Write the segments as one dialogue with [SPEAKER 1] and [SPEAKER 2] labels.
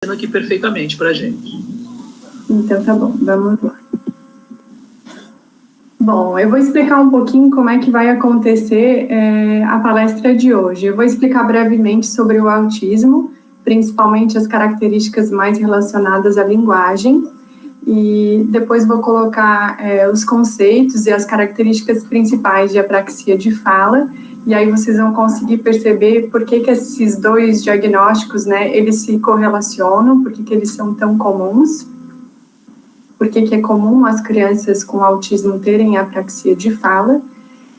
[SPEAKER 1] aqui perfeitamente para a gente.
[SPEAKER 2] Então tá bom, vamos lá. Bom, eu vou explicar um pouquinho como é que vai acontecer a palestra de hoje. Eu vou explicar brevemente sobre o autismo, principalmente as características mais relacionadas à linguagem, e depois vou colocar os conceitos e as características principais de apraxia de fala, e aí vocês vão conseguir perceber por que esses dois diagnósticos, né, eles se correlacionam, por que eles são tão comuns, por que é comum as crianças com autismo terem apraxia de fala,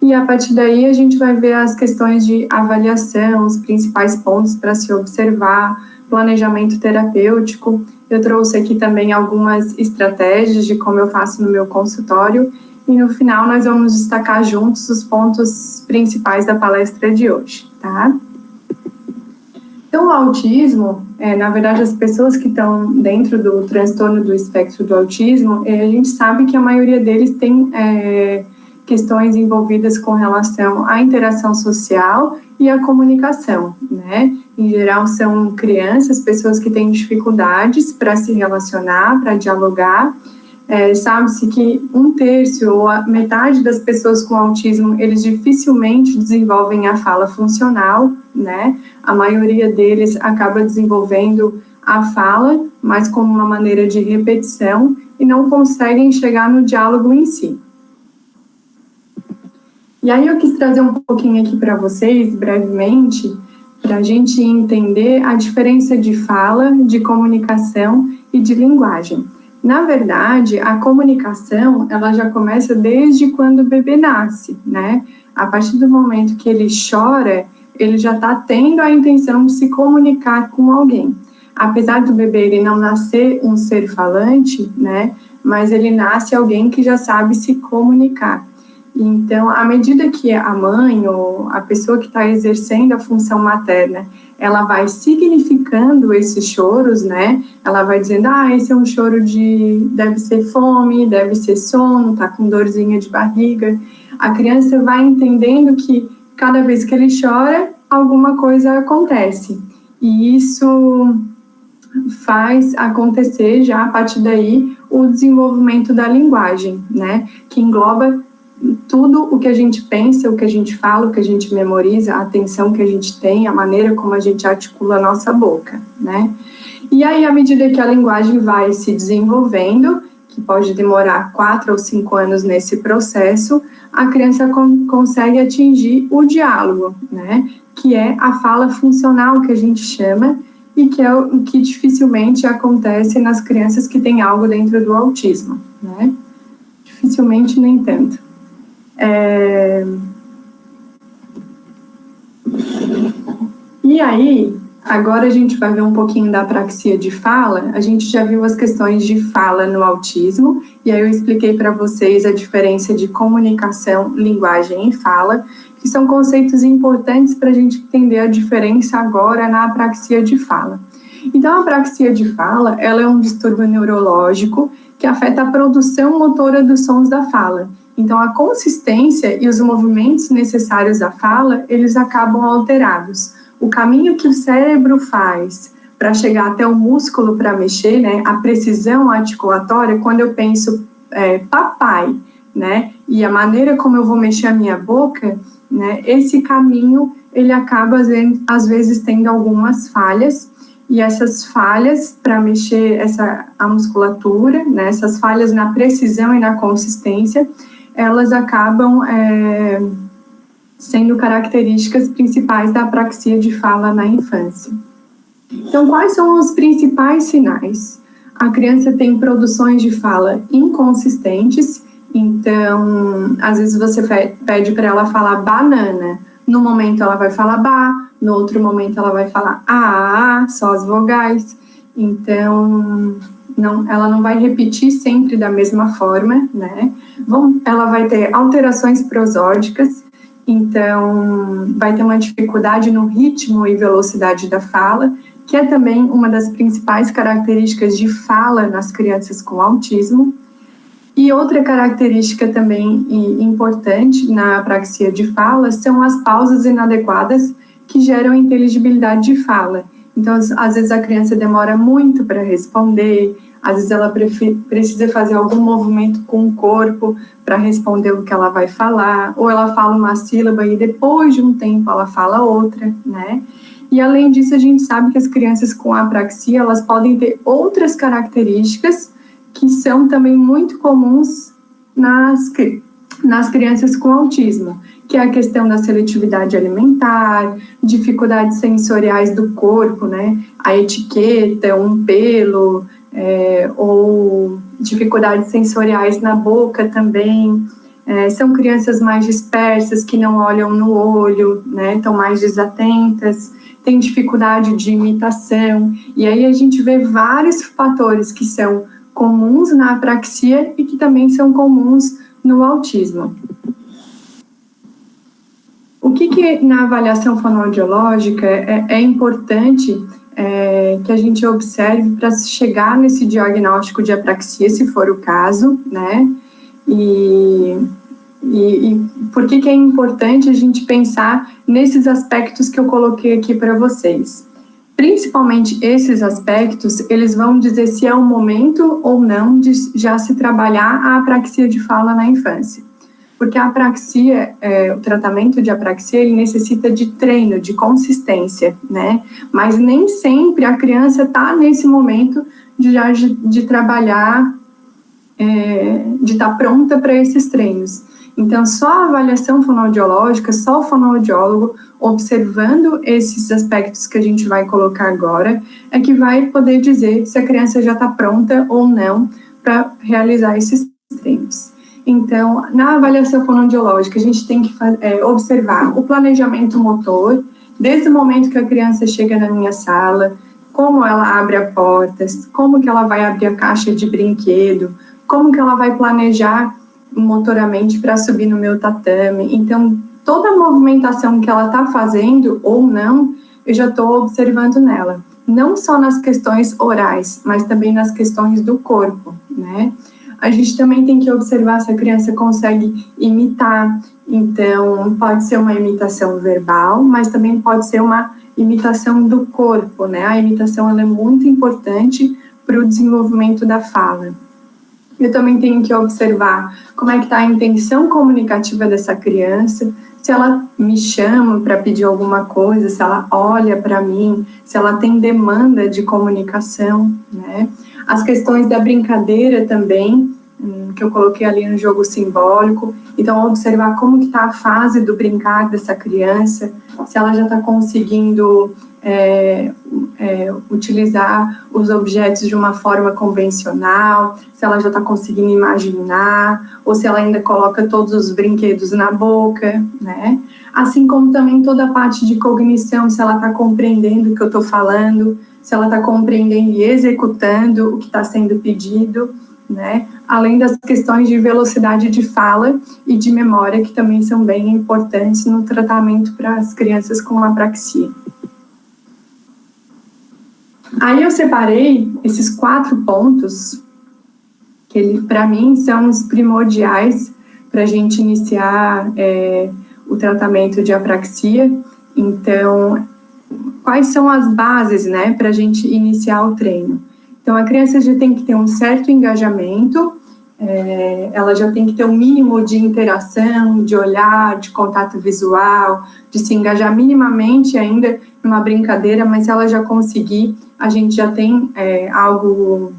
[SPEAKER 2] e a partir daí a gente vai ver as questões de avaliação, os principais pontos para se observar, planejamento terapêutico. Eu trouxe aqui também algumas estratégias de como eu faço no meu consultório, e no final nós vamos destacar juntos os pontos principais da palestra de hoje, tá? Então, o autismo, na verdade, as pessoas que estão dentro do transtorno do espectro do autismo, a gente sabe que a maioria deles tem questões envolvidas com relação à interação social e à comunicação, né? Em geral, são crianças, pessoas que têm dificuldades para se relacionar, para dialogar. Sabe-se que 1/3 ou a metade das pessoas com autismo, eles dificilmente desenvolvem a fala funcional, né? A maioria deles acaba desenvolvendo a fala, mas como uma maneira de repetição, e não conseguem chegar no diálogo em si. E aí eu quis trazer um pouquinho aqui para vocês, brevemente, para a gente entender a diferença de fala, de comunicação e de linguagem. Na verdade, a comunicação, ela já começa desde quando o bebê nasce, né? A partir do momento que ele chora, ele já está tendo a intenção de se comunicar com alguém. Apesar do bebê ele não nascer um ser falante, né? Mas ele nasce alguém que já sabe se comunicar. Então, à medida que a mãe ou a pessoa que está exercendo a função materna, ela vai significando esses choros, né? Ela vai dizendo, esse é um choro deve ser fome, deve ser sono, tá com dorzinha de barriga. A criança vai entendendo que cada vez que ele chora, alguma coisa acontece. E isso faz acontecer já a partir daí o desenvolvimento da linguagem, né? Que engloba tudo o que a gente pensa, o que a gente fala, o que a gente memoriza, a atenção que a gente tem, a maneira como a gente articula a nossa boca, né? E aí, à medida que a linguagem vai se desenvolvendo, que pode demorar 4 ou 5 anos nesse processo, a criança consegue atingir o diálogo, né? Que é a fala funcional que a gente chama, e que é o que dificilmente acontece nas crianças que têm algo dentro do autismo, né? Dificilmente, nem tanto. E aí, agora a gente vai ver um pouquinho da apraxia de fala. A gente já viu as questões de fala no autismo, e aí eu expliquei para vocês a diferença de comunicação, linguagem e fala, que são conceitos importantes para a gente entender a diferença agora na apraxia de fala. Então, a apraxia de fala, ela é um distúrbio neurológico que afeta a produção motora dos sons da fala. Então, a consistência e os movimentos necessários à fala, eles acabam alterados. O caminho que o cérebro faz para chegar até o músculo para mexer, né, a precisão articulatória, quando eu penso papai, né, e a maneira como eu vou mexer a minha boca, né, esse caminho, ele acaba, às vezes, tendo algumas falhas, e essas falhas para mexer a musculatura, né, essas falhas na precisão e na consistência, elas acabam sendo características principais da apraxia de fala na infância. Então, quais são os principais sinais? A criança tem produções de fala inconsistentes, então, às vezes você pede para ela falar banana, no momento ela vai falar ba, no outro momento ela vai falar a, só as vogais, então ela não vai repetir sempre da mesma forma, né? Ela vai ter alterações prosódicas, então vai ter uma dificuldade no ritmo e velocidade da fala, que é também uma das principais características de fala nas crianças com autismo. E outra característica também importante na apraxia de fala são as pausas inadequadas que geram inteligibilidade de fala. Então, às vezes a criança demora muito para responder, às vezes ela precisa fazer algum movimento com o corpo para responder o que ela vai falar, ou ela fala uma sílaba e depois de um tempo ela fala outra, né? E além disso, a gente sabe que as crianças com apraxia, elas podem ter outras características que são também muito comuns nas crianças com autismo, que é a questão da seletividade alimentar, dificuldades sensoriais do corpo, né? A etiqueta, um pelo, ou dificuldades sensoriais na boca também. São crianças mais dispersas, que não olham no olho, né? Estão mais desatentas, têm dificuldade de imitação. E aí a gente vê vários fatores que são comuns na apraxia e que também são comuns no autismo. O que na avaliação fonoaudiológica é importante que a gente observe para chegar nesse diagnóstico de apraxia, se for o caso, né? E por que é importante a gente pensar nesses aspectos que eu coloquei aqui para vocês? Principalmente esses aspectos, eles vão dizer se é o momento ou não de já se trabalhar a apraxia de fala na infância. Porque a apraxia, o tratamento de apraxia, ele necessita de treino, de consistência, né? Mas nem sempre a criança está nesse momento de trabalhar, de estar pronta para esses treinos. Então, só a avaliação fonoaudiológica, só o fonoaudiólogo, observando esses aspectos que a gente vai colocar agora, é que vai poder dizer se a criança já está pronta ou não para realizar esses treinos. Então, na avaliação fonoaudiológica, a gente tem que observar o planejamento motor, desde o momento que a criança chega na minha sala, como ela abre a porta, como que ela vai abrir a caixa de brinquedo, como que ela vai planejar motoramente para subir no meu tatame. Então, toda a movimentação que ela está fazendo ou não, eu já estou observando nela. Não só nas questões orais, mas também nas questões do corpo, né? A gente também tem que observar se a criança consegue imitar. Então, pode ser uma imitação verbal, mas também pode ser uma imitação do corpo, né? A imitação ela é muito importante para o desenvolvimento da fala. Eu também tenho que observar como é que está a intenção comunicativa dessa criança, se ela me chama para pedir alguma coisa, se ela olha para mim, se ela tem demanda de comunicação, né? As questões da brincadeira também, que eu coloquei ali no jogo simbólico. Então, observar como que está a fase do brincar dessa criança, se ela já está conseguindo utilizar os objetos de uma forma convencional, se ela já está conseguindo imaginar, ou se ela ainda coloca todos os brinquedos na boca, né? Assim como também toda a parte de cognição, se ela está compreendendo o que eu estou falando, se ela está compreendendo e executando o que está sendo pedido, né? Além das questões de velocidade de fala e de memória, que também são bem importantes no tratamento para as crianças com apraxia. Aí eu separei esses 4 pontos, que para mim são os primordiais para a gente iniciar o tratamento de apraxia. Então, quais são as bases, né, para a gente iniciar o treino? Então, a criança já tem que ter um certo engajamento, ela já tem que ter um mínimo de interação, de olhar, de contato visual, de se engajar minimamente ainda numa brincadeira, mas se ela já conseguir, a gente já tem algo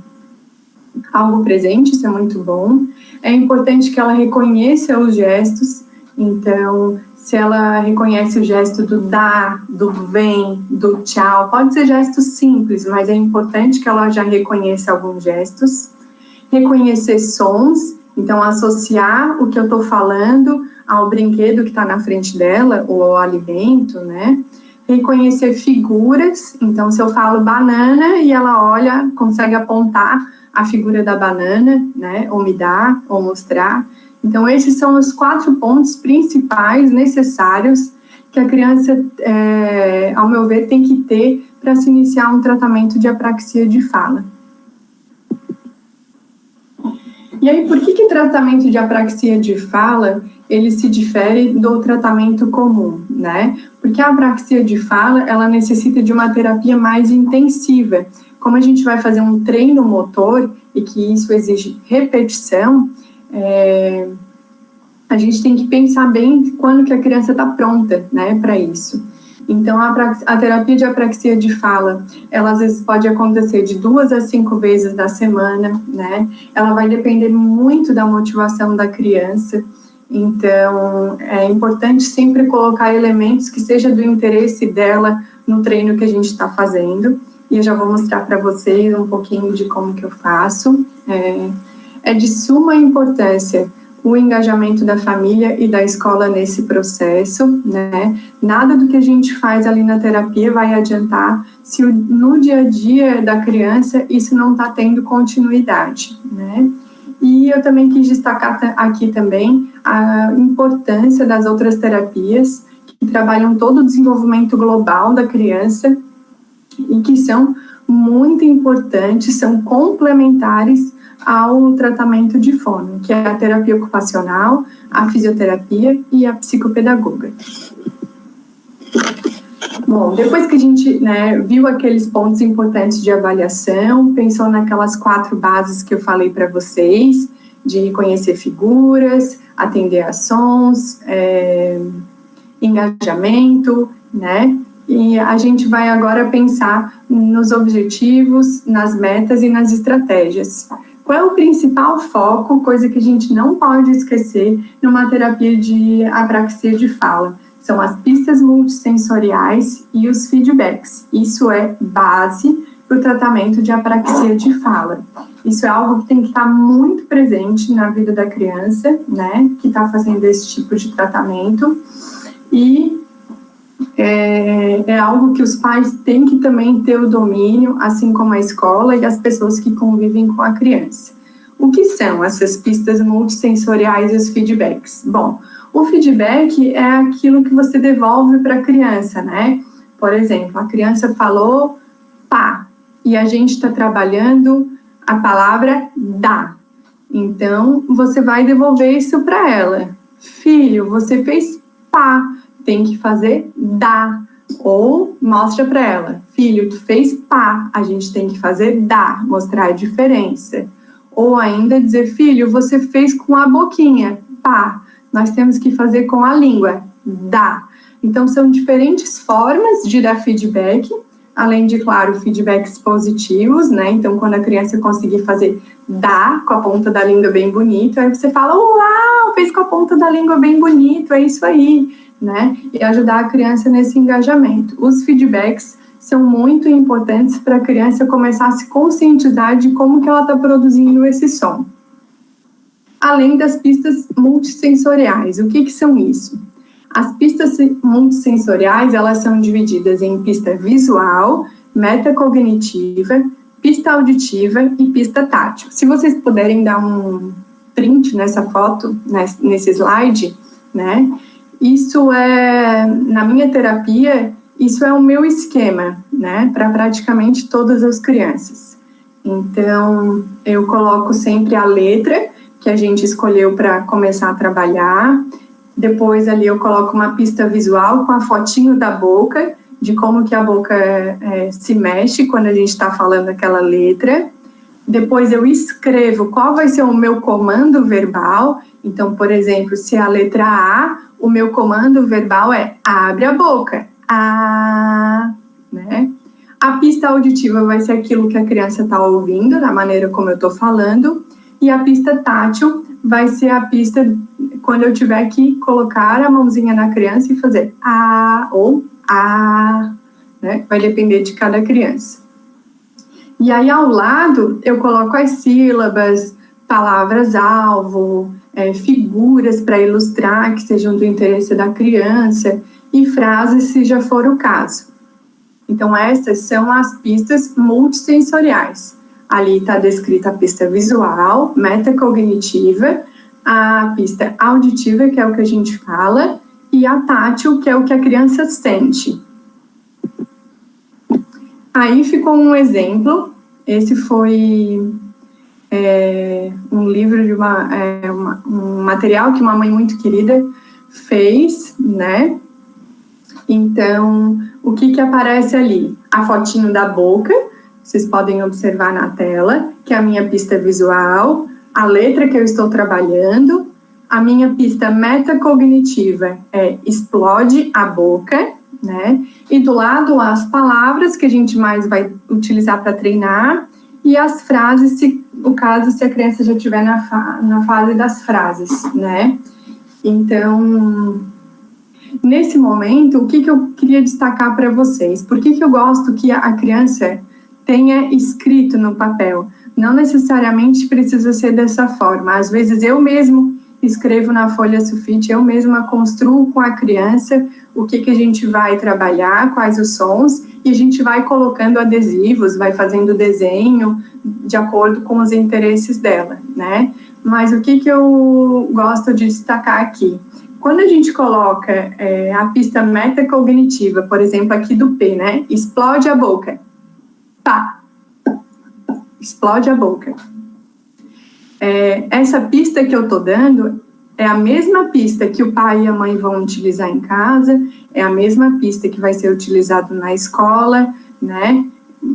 [SPEAKER 2] presente, isso é muito bom. É importante que ela reconheça os gestos, então, se ela reconhece o gesto do dá, do vem, do tchau, pode ser gestos simples, mas é importante que ela já reconheça alguns gestos. Reconhecer sons, então associar o que eu estou falando ao brinquedo que está na frente dela, ou ao alimento, né? Reconhecer figuras, então se eu falo banana e ela olha, consegue apontar a figura da banana, né? Ou me dar, ou mostrar. Então esses são os 4 pontos principais necessários que a criança, ao meu ver, tem que ter para se iniciar um tratamento de apraxia de fala. E aí, por que o tratamento de apraxia de fala, ele se difere do tratamento comum, né? Porque a apraxia de fala, ela necessita de uma terapia mais intensiva. Como a gente vai fazer um treino motor e que isso exige repetição, a gente tem que pensar bem quando que a criança está pronta, né, para isso. Então, a terapia de apraxia de fala, ela às vezes pode acontecer de 2 a 5 vezes na semana, né? Ela vai depender muito da motivação da criança. Então, é importante sempre colocar elementos que sejam do interesse dela no treino que a gente está fazendo. E eu já vou mostrar para vocês um pouquinho de como que eu faço. É de suma importância o engajamento da família e da escola nesse processo, né? Nada do que a gente faz ali na terapia vai adiantar se no dia a dia da criança isso não está tendo continuidade, né? E eu também quis destacar aqui também a importância das outras terapias que trabalham todo o desenvolvimento global da criança e que são muito importantes, são complementares ao tratamento de fono, que é a terapia ocupacional, a fisioterapia e a psicopedagoga. Bom, depois que a gente, né, viu aqueles pontos importantes de avaliação, pensou naquelas 4 bases que eu falei para vocês, de conhecer figuras, atender a sons, engajamento, né? E a gente vai agora pensar nos objetivos, nas metas e nas estratégias. Qual é o principal foco, coisa que a gente não pode esquecer numa terapia de apraxia de fala? São as pistas multissensoriais e os feedbacks. Isso é base para o tratamento de apraxia de fala. Isso é algo que tem que estar muito presente na vida da criança, né, que está fazendo esse tipo de tratamento. E é algo que os pais têm que também ter o domínio, assim como a escola e as pessoas que convivem com a criança. O que são essas pistas multissensoriais e os feedbacks? Bom, o feedback é aquilo que você devolve para a criança, né? Por exemplo, a criança falou pá, e a gente está trabalhando a palavra dá. Então, você vai devolver isso para ela. Filho, você fez pá, tem que fazer dá. Ou mostra para ela, filho, tu fez pá, a gente tem que fazer dá, mostrar a diferença. Ou ainda dizer, filho, você fez com a boquinha, pá, nós temos que fazer com a língua, dá. Então, são diferentes formas de dar feedback, além de, claro, feedbacks positivos, né? Então, quando a criança conseguir fazer dá com a ponta da língua bem bonito, aí você fala, uau, fez com a ponta da língua bem bonito, é isso aí, né? E ajudar a criança nesse engajamento. Os feedbacks são muito importantes para a criança começar a se conscientizar de como que ela está produzindo esse som. Além das pistas multissensoriais, o que são isso? As pistas multissensoriais, elas são divididas em pista visual, metacognitiva, pista auditiva e pista tátil. Se vocês puderem dar um print nessa foto, nesse slide, né? Isso é, na minha terapia, isso é o meu esquema, né? Para praticamente todas as crianças. Então, eu coloco sempre a letra que a gente escolheu para começar a trabalhar. Depois ali eu coloco uma pista visual com a fotinho da boca, de como que a boca se mexe quando a gente está falando aquela letra. Depois eu escrevo qual vai ser o meu comando verbal. Então, por exemplo, se é a letra A, o meu comando verbal é abre a boca, A, né? A pista auditiva vai ser aquilo que a criança está ouvindo, da maneira como eu estou falando. E a pista tátil vai ser a pista quando eu tiver que colocar a mãozinha na criança e fazer A ou A, né? Vai depender de cada criança. E aí, ao lado, eu coloco as sílabas, palavras-alvo, figuras para ilustrar que sejam do interesse da criança e frases, se já for o caso. Então, essas são as pistas multissensoriais. Ali está descrita a pista visual, metacognitiva, a pista auditiva, que é o que a gente fala, e a tátil, que é o que a criança sente. Aí ficou um exemplo, esse foi um livro de um material que uma mãe muito querida fez, né? Então, o que aparece ali? A fotinho da boca, vocês podem observar na tela, que é a minha pista visual, a letra que eu estou trabalhando, a minha pista metacognitiva é explode a boca, né? E do lado as palavras que a gente mais vai utilizar para treinar e as frases, se a criança já estiver na fase das frases, né? Então, nesse momento, o que eu queria destacar para vocês? Por que eu gosto que a criança tenha escrito no papel? Não necessariamente precisa ser dessa forma. Às vezes eu mesmo escrevo na folha sulfite, eu mesma construo com a criança o que a gente vai trabalhar, quais os sons, e a gente vai colocando adesivos, vai fazendo desenho de acordo com os interesses dela, né? Mas o que eu gosto de destacar aqui? Quando a gente coloca a pista metacognitiva, por exemplo, aqui do P, né? Explode a boca. Pá. Explode a boca. Essa pista que eu estou dando é a mesma pista que o pai e a mãe vão utilizar em casa, é a mesma pista que vai ser utilizada na escola, né?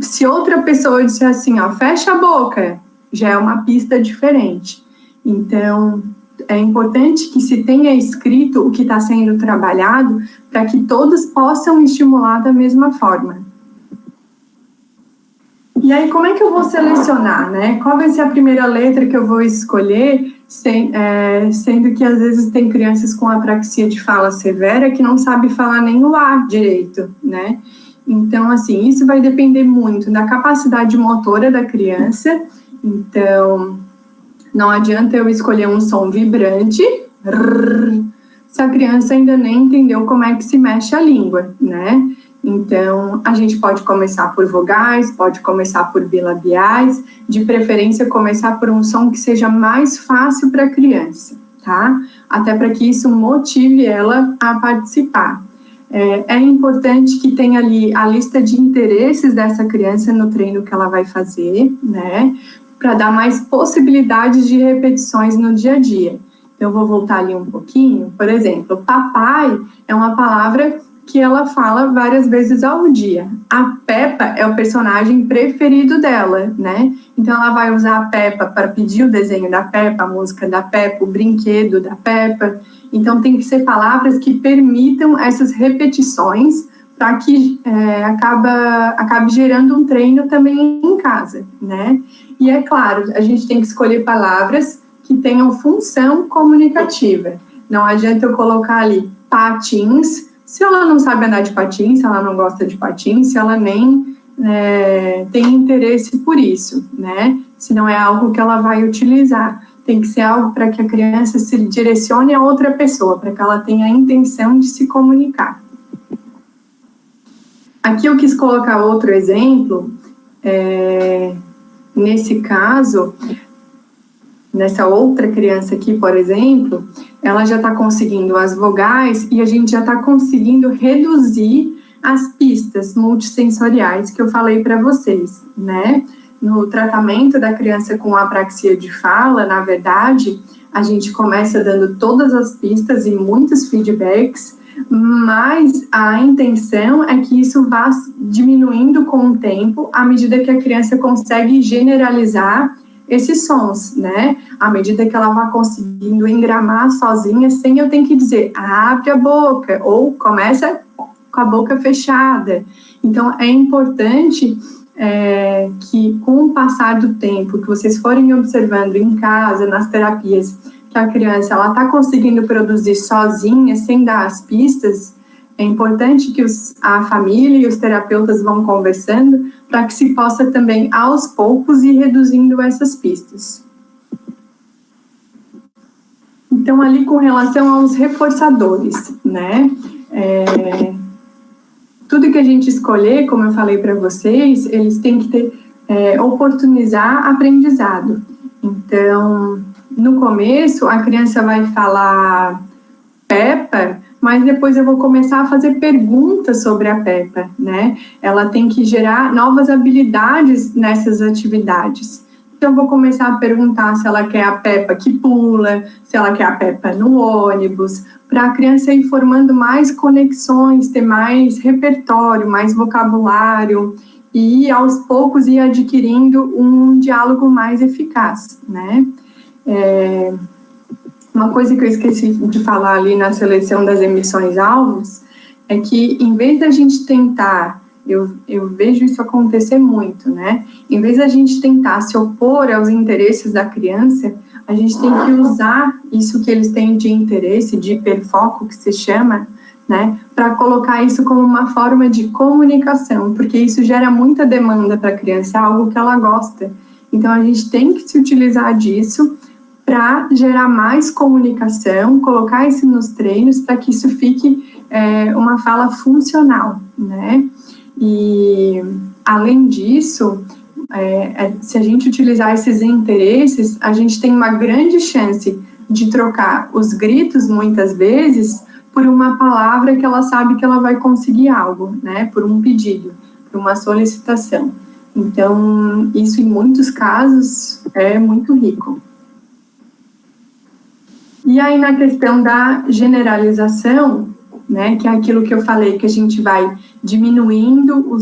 [SPEAKER 2] Se outra pessoa disser assim, ó, fecha a boca, já é uma pista diferente. Então, é importante que se tenha escrito o que está sendo trabalhado para que todos possam estimular da mesma forma. E aí, como é que eu vou selecionar, né? Qual vai ser a primeira letra que eu vou escolher, sendo que às vezes tem crianças com apraxia de fala severa que não sabe falar nem o A direito, né? Então, assim, isso vai depender muito da capacidade motora da criança. Então, não adianta eu escolher um som vibrante, se a criança ainda nem entendeu como é que se mexe a língua, né? Então, a gente pode começar por vogais, pode começar por bilabiais, de preferência começar por um som que seja mais fácil para a criança, tá? Até para que isso motive ela a participar. É importante que tenha ali a lista de interesses dessa criança no treino que ela vai fazer, né? Para dar mais possibilidades de repetições no dia a dia. Eu vou voltar ali um pouquinho. Por exemplo, papai é uma palavra que ela fala várias vezes ao dia. A Peppa é o personagem preferido dela, né? Então, ela vai usar a Peppa para pedir o desenho da Peppa, a música da Peppa, o brinquedo da Peppa. Então, tem que ser palavras que permitam essas repetições para que acabe gerando um treino também em casa, né? E é claro, a gente tem que escolher palavras que tenham função comunicativa. Não adianta eu colocar ali patins, se ela não sabe andar de patins, se ela não gosta de patins, se ela nem tem interesse por isso, né? Se não é algo que ela vai utilizar. Tem que ser algo para que a criança se direcione a outra pessoa, para que ela tenha a intenção de se comunicar. Aqui eu quis colocar outro exemplo. Nesse caso, nessa outra criança aqui, por exemplo, ela já está conseguindo as vogais e a gente já está conseguindo reduzir as pistas multissensoriais que eu falei para vocês, né? No tratamento da criança com apraxia de fala, na verdade, a gente começa dando todas as pistas e muitos feedbacks, mas a intenção é que isso vá diminuindo com o tempo, à medida que a criança consegue generalizar esses sons, né? À medida que ela vai conseguindo engramar sozinha, sem eu ter que dizer, abre a boca, ou começa com a boca fechada. Então, é importante que, com o passar do tempo, que vocês forem observando em casa, nas terapias, que a criança está conseguindo produzir sozinha, sem dar as pistas, é importante que a família e os terapeutas vão conversando para que se possa também, aos poucos, ir reduzindo essas pistas. Então, ali com relação aos reforçadores, né? Tudo que a gente escolher, como eu falei para vocês, eles têm que ter, oportunizar aprendizado. Então, no começo, a criança vai falar Peppa, mas depois eu vou começar a fazer perguntas sobre a Peppa, né? Ela tem que gerar novas habilidades nessas atividades. Então, eu vou começar a perguntar se ela quer a Peppa que pula, se ela quer a Peppa no ônibus, para a criança ir formando mais conexões, ter mais repertório, mais vocabulário, e aos poucos ir adquirindo um diálogo mais eficaz, né? Uma coisa que eu esqueci de falar ali na seleção das emissões-alvos é que, em vez da gente tentar, eu vejo isso acontecer muito, né? Em vez da gente tentar se opor aos interesses da criança, a gente tem que usar isso que eles têm de interesse, de hiperfoco, que se chama, né? Para colocar isso como uma forma de comunicação, porque isso gera muita demanda para a criança, é algo que ela gosta. Então, a gente tem que se utilizar disso para gerar mais comunicação, colocar isso nos treinos para que isso fique uma fala funcional, né? E, além disso, se a gente utilizar esses interesses, a gente tem uma grande chance de trocar os gritos, muitas vezes, por uma palavra que ela sabe que ela vai conseguir algo, né? Por um pedido, por uma solicitação. Então, isso, em muitos casos, é muito rico. E aí, na questão da generalização, né, que é aquilo que eu falei, que a gente vai diminuindo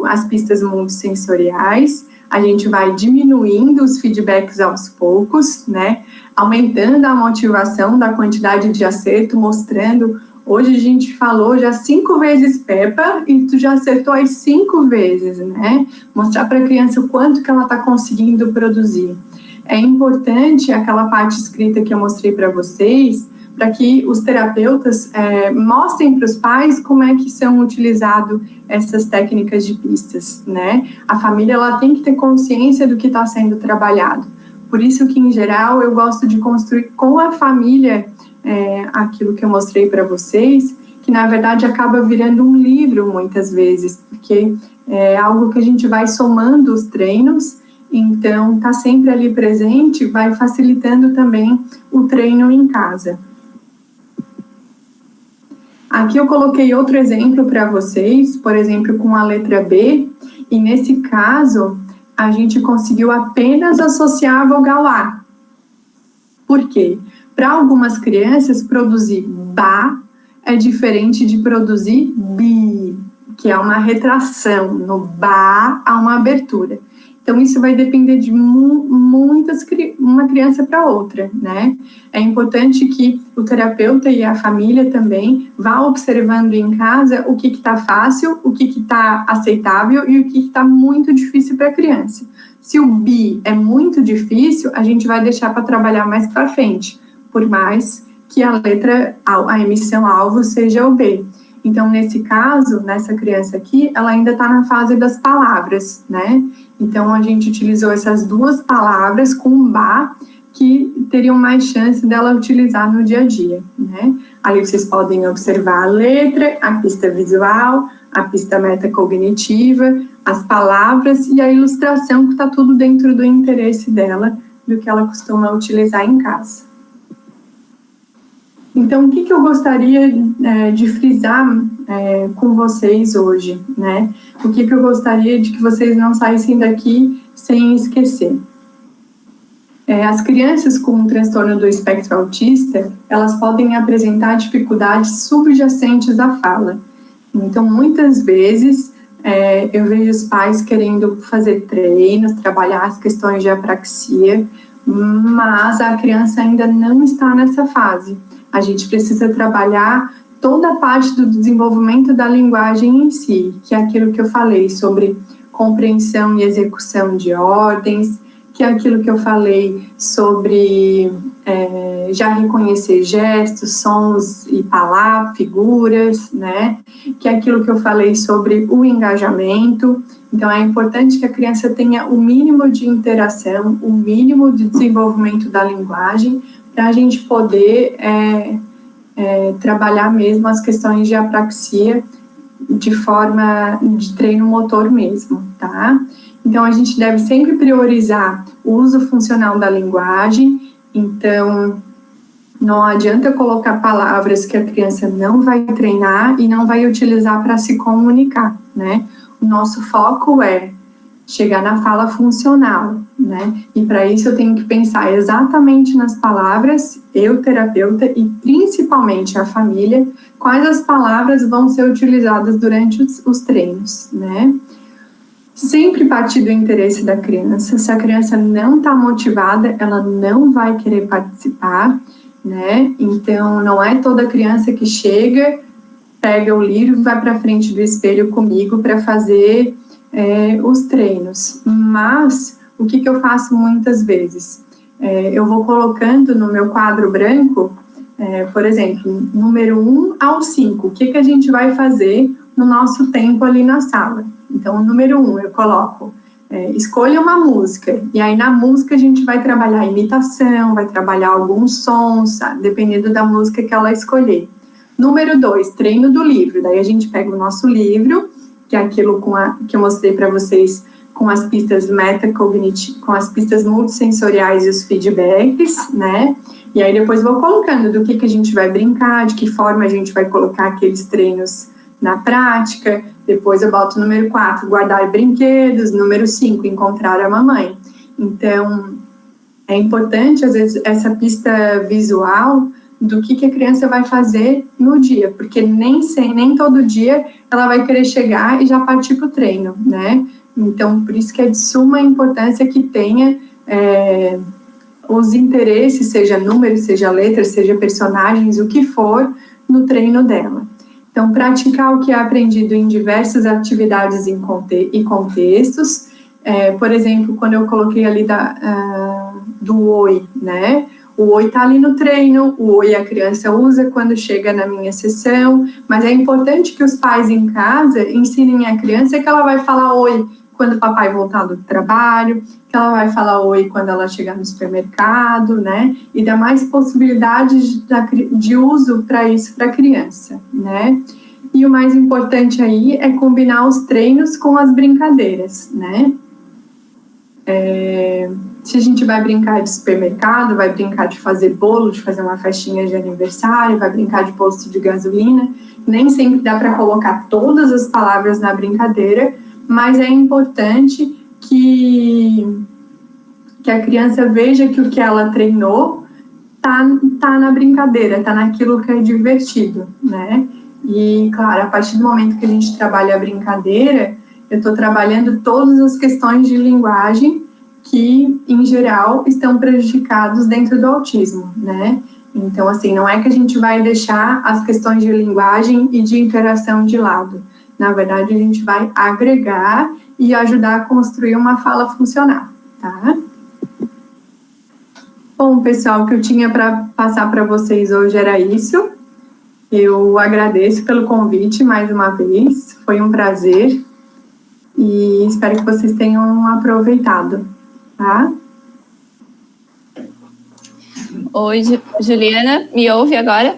[SPEAKER 2] as pistas multissensoriais, a gente vai diminuindo os feedbacks aos poucos, né, aumentando a motivação da quantidade de acerto, mostrando, hoje a gente falou já 5 vezes Peppa e tu já acertou as 5 vezes, né, mostrar para a criança o quanto que ela está conseguindo produzir. É importante aquela parte escrita que eu mostrei para vocês, para que os terapeutas mostrem para os pais como é que são utilizadas essas técnicas de pistas, né? A família, ela tem que ter consciência do que está sendo trabalhado. Por isso que, em geral, eu gosto de construir com a família aquilo que eu mostrei para vocês, que, na verdade, acaba virando um livro, muitas vezes, porque é algo que a gente vai somando os treinos. Então, está sempre ali presente, vai facilitando também o treino em casa. Aqui eu coloquei outro exemplo para vocês, por exemplo, com a letra B, e nesse caso, a gente conseguiu apenas associar a vogal A. Por quê? Para algumas crianças, produzir ba é diferente de produzir bi, que é uma retração. No ba, há uma abertura. Então, isso vai depender de uma criança para outra, né? É importante que o terapeuta e a família também vá observando em casa o que está fácil, o que está aceitável e o que está muito difícil para a criança. Se o bi é muito difícil, a gente vai deixar para trabalhar mais para frente, por mais que a emissão-alvo seja o B. Então, nesse caso, nessa criança aqui, ela ainda está na fase das palavras, né? Então, a gente utilizou essas 2 palavras com ba, que teriam mais chance dela utilizar no dia a dia, né? Ali vocês podem observar a letra, a pista visual, a pista metacognitiva, as palavras e a ilustração, que está tudo dentro do interesse dela, do que ela costuma utilizar em casa. Então, o que eu gostaria de frisar com vocês hoje, né? O que eu gostaria de que vocês não saíssem daqui sem esquecer? As crianças com transtorno do espectro autista, elas podem apresentar dificuldades subjacentes à fala. Então, muitas vezes, eu vejo os pais querendo fazer treinos, trabalhar as questões de apraxia, mas a criança ainda não está nessa fase. A gente precisa trabalhar toda a parte do desenvolvimento da linguagem em si, que é aquilo que eu falei sobre compreensão e execução de ordens, que é aquilo que eu falei sobre já reconhecer gestos, sons e palavras, figuras, né? Que é aquilo que eu falei sobre o engajamento. Então, é importante que a criança tenha o mínimo de interação, o mínimo de desenvolvimento da linguagem, para a gente poder trabalhar mesmo as questões de apraxia de forma de treino motor mesmo, tá? Então, a gente deve sempre priorizar o uso funcional da linguagem. Então, não adianta colocar palavras que a criança não vai treinar e não vai utilizar para se comunicar, né? O nosso foco é chegar na fala funcional, né? E para isso eu tenho que pensar exatamente nas palavras, eu, terapeuta, e principalmente a família, quais as palavras vão ser utilizadas durante os treinos, né? Sempre partir do interesse da criança. Se a criança não está motivada, ela não vai querer participar, né? Então, não é toda criança que chega, pega o livro e vai para frente do espelho comigo para fazer os treinos. Mas, o que eu faço muitas vezes? Eu vou colocando no meu quadro branco, por exemplo, número 1 ao 5, o que a gente vai fazer no nosso tempo ali na sala. Então, número 1, eu coloco, escolha uma música, e aí na música a gente vai trabalhar imitação, vai trabalhar alguns sons, dependendo da música que ela escolher. Número 2, treino do livro, daí a gente pega o nosso livro, que é aquilo que eu mostrei para vocês, com as pistas metacognitivas, com as pistas multissensoriais e os feedbacks, né? E aí depois vou colocando do que a gente vai brincar, de que forma a gente vai colocar aqueles treinos na prática. Depois eu boto o número 4, guardar brinquedos, número 5, encontrar a mamãe. Então, é importante, às vezes, essa pista visual do que a criança vai fazer no dia, porque nem todo dia ela vai querer chegar e já partir para o treino, né? Então, por isso que é de suma importância que tenha os interesses, seja números, seja letras, seja personagens, o que for, no treino dela. Então, praticar o que é aprendido em diversas atividades e contextos. Por exemplo, quando eu coloquei ali do oi, né? O oi está ali no treino, o oi a criança usa quando chega na minha sessão, mas é importante que os pais em casa ensinem a criança que ela vai falar oi quando o papai voltar do trabalho, que ela vai falar oi quando ela chegar no supermercado, né? E dá mais possibilidades de uso para isso para a criança, né? E o mais importante aí é combinar os treinos com as brincadeiras, né? Se a gente vai brincar de supermercado, vai brincar de fazer bolo, de fazer uma festinha de aniversário, vai brincar de posto de gasolina, nem sempre dá para colocar todas as palavras na brincadeira, mas é importante que a criança veja que o que ela treinou tá na brincadeira, tá naquilo que é divertido, né? E, claro, a partir do momento que a gente trabalha a brincadeira, eu estou trabalhando todas as questões de linguagem que, em geral, estão prejudicados dentro do autismo, né? Então, assim, não é que a gente vai deixar as questões de linguagem e de interação de lado. Na verdade, a gente vai agregar e ajudar a construir uma fala funcional, tá? Bom, pessoal, o que eu tinha para passar para vocês hoje era isso. Eu agradeço pelo convite mais uma vez, foi um prazer e espero que vocês tenham aproveitado, tá?
[SPEAKER 3] Oi, Juliana, me ouve agora?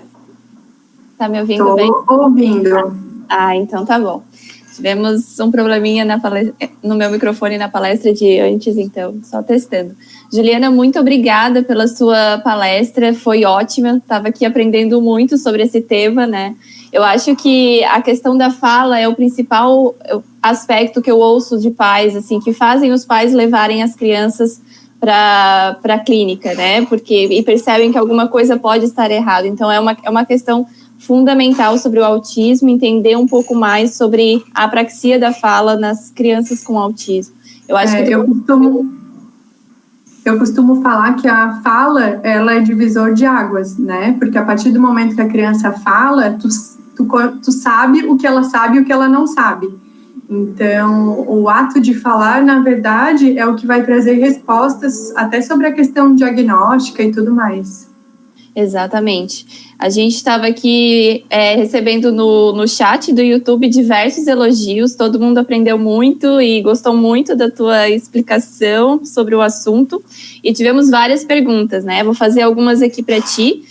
[SPEAKER 3] Tá me ouvindo bem?
[SPEAKER 2] Estou ouvindo.
[SPEAKER 3] Então tá bom. Tivemos um probleminha no meu microfone na palestra de antes, então, só testando. Juliana, muito obrigada pela sua palestra, foi ótima, estava aqui aprendendo muito sobre esse tema, né? Eu acho que a questão da fala é o principal aspecto que eu ouço de pais, assim, que fazem os pais levarem as crianças para a clínica, né? E percebem que alguma coisa pode estar errada. Então, é uma questão fundamental sobre o autismo, entender um pouco mais sobre a apraxia da fala nas crianças com autismo. Eu acho que
[SPEAKER 2] eu costumo falar que a fala, ela é divisor de águas, né? Porque a partir do momento que a criança fala, tu sabe o que ela sabe e o que ela não sabe. Então, o ato de falar, na verdade, é o que vai trazer respostas até sobre a questão diagnóstica e tudo mais.
[SPEAKER 3] Exatamente. A gente estava aqui recebendo no chat do YouTube diversos elogios, todo mundo aprendeu muito e gostou muito da tua explicação sobre o assunto e tivemos várias perguntas, né? Vou fazer algumas aqui para ti.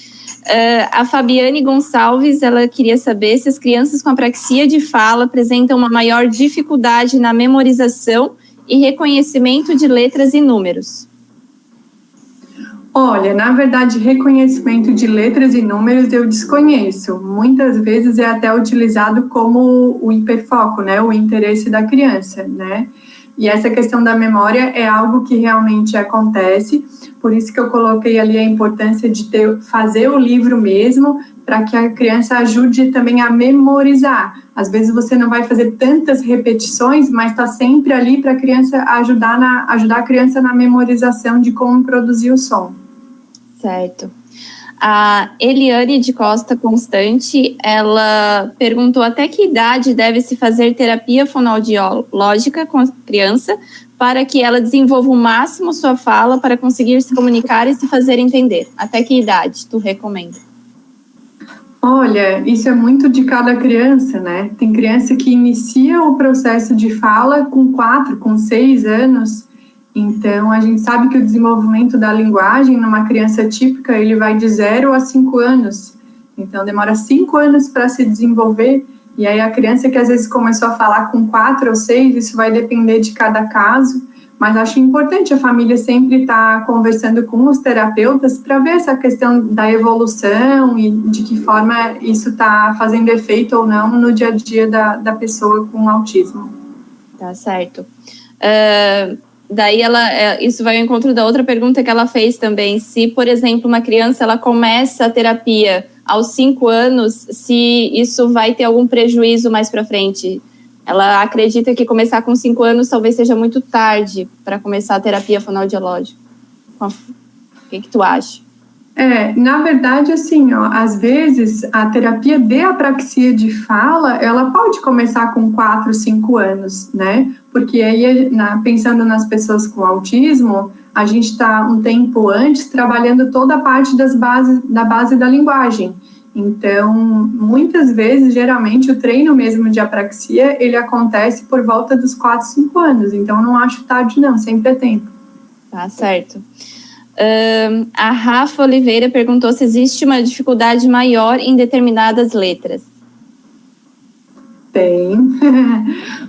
[SPEAKER 3] A Fabiane Gonçalves, ela queria saber se as crianças com apraxia de fala apresentam uma maior dificuldade na memorização e reconhecimento de letras e números.
[SPEAKER 2] Olha, na verdade, reconhecimento de letras e números eu desconheço. Muitas vezes é até utilizado como o hiperfoco, né? O interesse da criança, né? E essa questão da memória é algo que realmente acontece, por isso que eu coloquei ali a importância de fazer o livro mesmo, para que a criança ajude também a memorizar. Às vezes você não vai fazer tantas repetições, mas está sempre ali para a criança ajudar a criança na memorização de como produzir o som.
[SPEAKER 3] Certo. A Eliane de Costa Constante, ela perguntou até que idade deve se fazer terapia fonoaudiológica com a criança para que ela desenvolva o máximo sua fala para conseguir se comunicar e se fazer entender. Até que idade tu recomenda?
[SPEAKER 2] Olha, isso é muito de cada criança, né? Tem criança que inicia o processo de fala com 4, com 6 anos. Então, a gente sabe que o desenvolvimento da linguagem numa criança típica, ele vai de 0 a 5 anos. Então, demora 5 anos para se desenvolver. E aí, a criança que às vezes começou a falar com 4 ou 6, isso vai depender de cada caso. Mas acho importante a família sempre estar conversando com os terapeutas para ver essa questão da evolução e de que forma isso está fazendo efeito ou não no dia a dia da pessoa com autismo.
[SPEAKER 3] Tá certo. Daí isso vai ao encontro da outra pergunta que ela fez também. Se, por exemplo, uma criança ela começa a terapia aos 5 anos, se isso vai ter algum prejuízo mais para frente. Ela acredita que começar com 5 anos talvez seja muito tarde para começar a terapia fonoaudiológica. O que tu acha?
[SPEAKER 2] Na verdade, assim, às vezes a terapia de apraxia de fala, ela pode começar com 4, 5 anos, né? Porque aí, pensando nas pessoas com autismo, a gente está um tempo antes trabalhando toda a parte da base da linguagem. Então, muitas vezes, geralmente, o treino mesmo de apraxia, ele acontece por volta dos 4, 5 anos. Então, não acho tarde, não, sempre é tempo.
[SPEAKER 3] Tá certo. A Rafa Oliveira perguntou se existe uma dificuldade maior em determinadas letras.
[SPEAKER 2] Tem,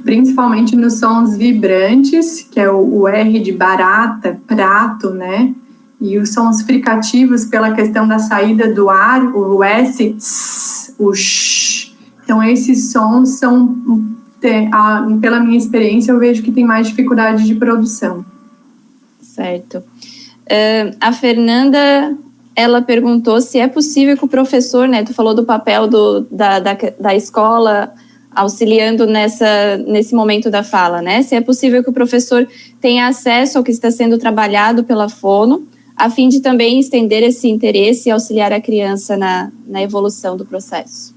[SPEAKER 2] principalmente nos sons vibrantes, que é o R de barata, prato, né? E os sons fricativos pela questão da saída do ar, o S, o sh. Então, esses sons são, pela minha experiência, eu vejo que tem mais dificuldade de produção.
[SPEAKER 3] Certo. A Fernanda, ela perguntou se é possível que o professor, né, tu falou do papel da escola auxiliando nesse momento da fala, né, se é possível que o professor tenha acesso ao que está sendo trabalhado pela fono, a fim de também estender esse interesse e auxiliar a criança na evolução do processo.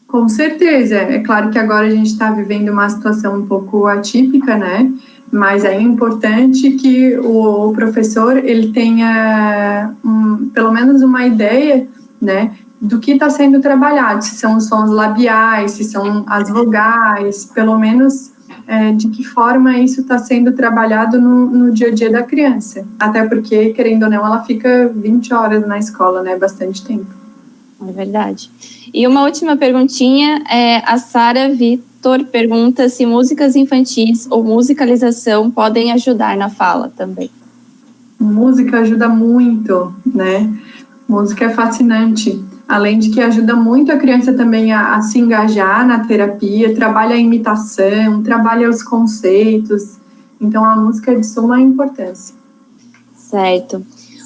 [SPEAKER 2] Com certeza, é claro que agora a gente está vivendo uma situação um pouco atípica, né, mas é importante que o professor ele tenha pelo menos uma ideia, né, do que está sendo trabalhado, se são os sons labiais, se são as vogais, pelo menos de que forma isso está sendo trabalhado no dia a dia da criança, até porque, querendo ou não, ela fica 20 horas na escola, né, bastante tempo.
[SPEAKER 3] É verdade. E uma última perguntinha, a Sara Vitor pergunta se músicas infantis ou musicalização podem ajudar na fala também.
[SPEAKER 2] Música ajuda muito, né? Música é fascinante. Além de que ajuda muito a criança também a se engajar na terapia, trabalha a imitação, trabalha os conceitos. Então, a música é de suma importância.
[SPEAKER 3] Certo.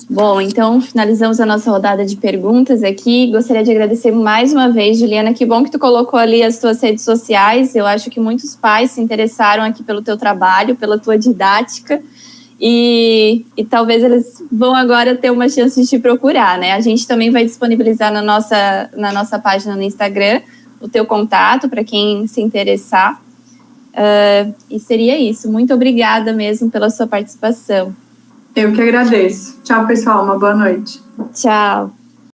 [SPEAKER 3] Bom, então finalizamos a nossa rodada de perguntas aqui. Gostaria de agradecer mais uma vez, Juliana. Que bom que tu colocou ali as tuas redes sociais. Eu acho que muitos pais se interessaram aqui pelo teu trabalho, pela tua didática. E talvez eles vão agora ter uma chance de te procurar, né? A gente também vai disponibilizar na nossa página no Instagram o teu contato para quem se interessar. E seria isso. Muito obrigada mesmo pela sua participação.
[SPEAKER 2] Eu que agradeço. Tchau, pessoal. Uma boa noite.
[SPEAKER 3] Tchau.